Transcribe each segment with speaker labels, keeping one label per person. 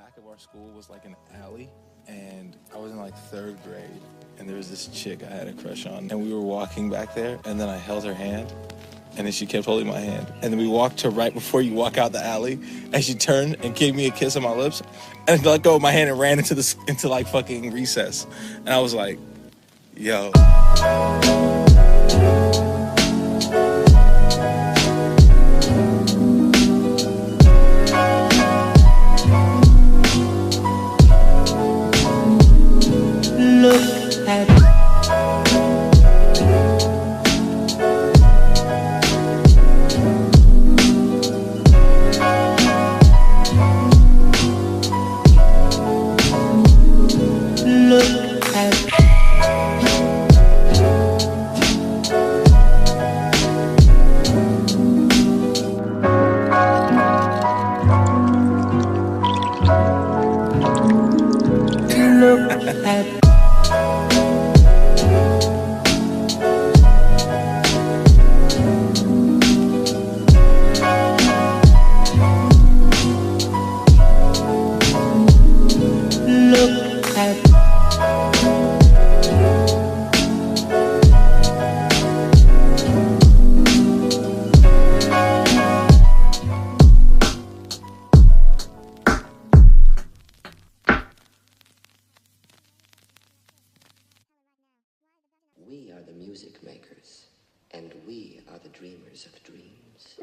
Speaker 1: back of our school was like an alley, and I was in like 3rd grade, and there was this chick I had a crush on, and we were walking back there, and then I held her hand, and then she kept holding my hand, and then we walked to right before you walk out the alley, and she turned and gave me a kiss on my lips, and I let go of my hand and ran into like fucking recess, and I was like, yo.
Speaker 2: Look at
Speaker 3: We are the music makers, and we are the dreamers of dreams.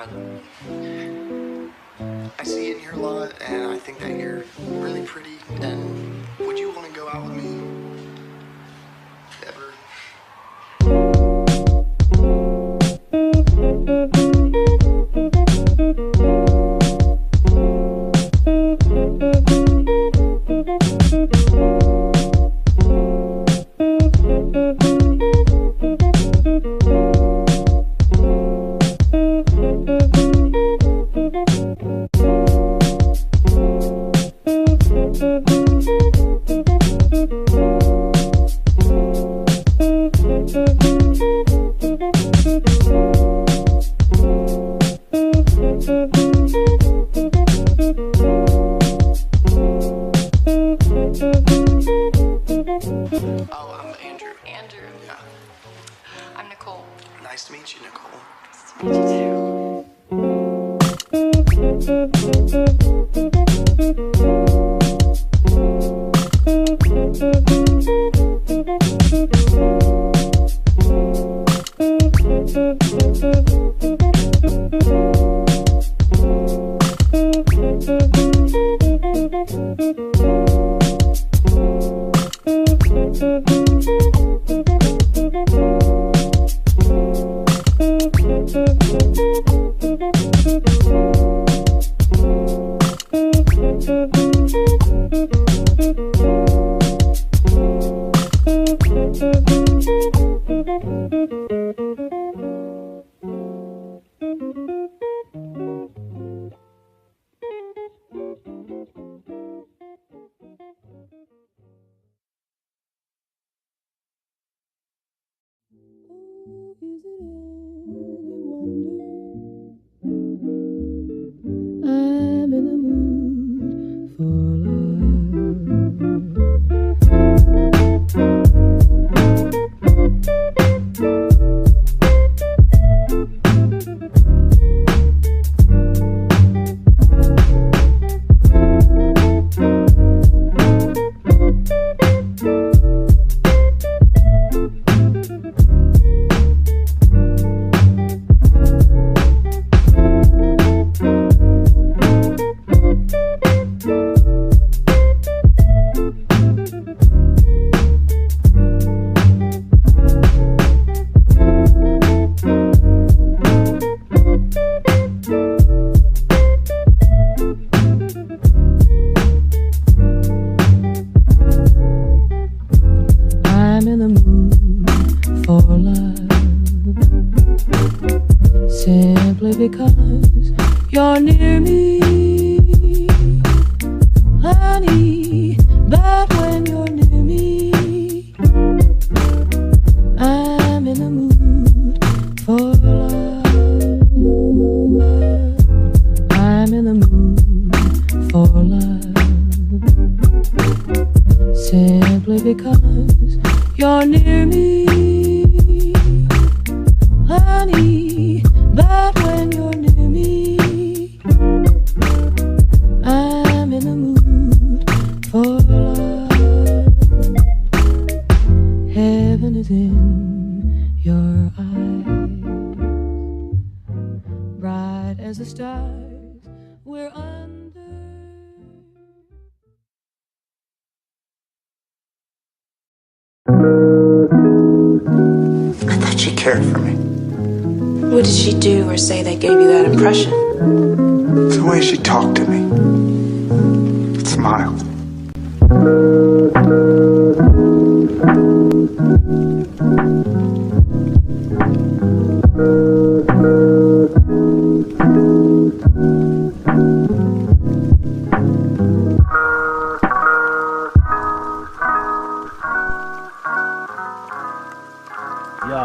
Speaker 4: I see you in here a lot, and I think that you're really pretty. And would you want to go out with me? Ever? Oh, I'm Andrew.
Speaker 5: Andrew.
Speaker 4: Yeah.
Speaker 5: I'm Nicole.
Speaker 4: Nice to meet you, Nicole.
Speaker 5: Nice to meet you
Speaker 2: I'm in the mood for I'm in the mood for love, simply because you're near me, honey. But when you're near me, I'm in the mood for love. I'm in the mood for love, simply because you're near me, honey. But when you're near me, I'm in the mood for love. Heaven is in your eyes, bright as the stars we're under.
Speaker 4: I thought she cared for me.
Speaker 5: What did she do or say that gave you that impression?
Speaker 4: It's the way she talked to me. Smiled.
Speaker 2: Yo.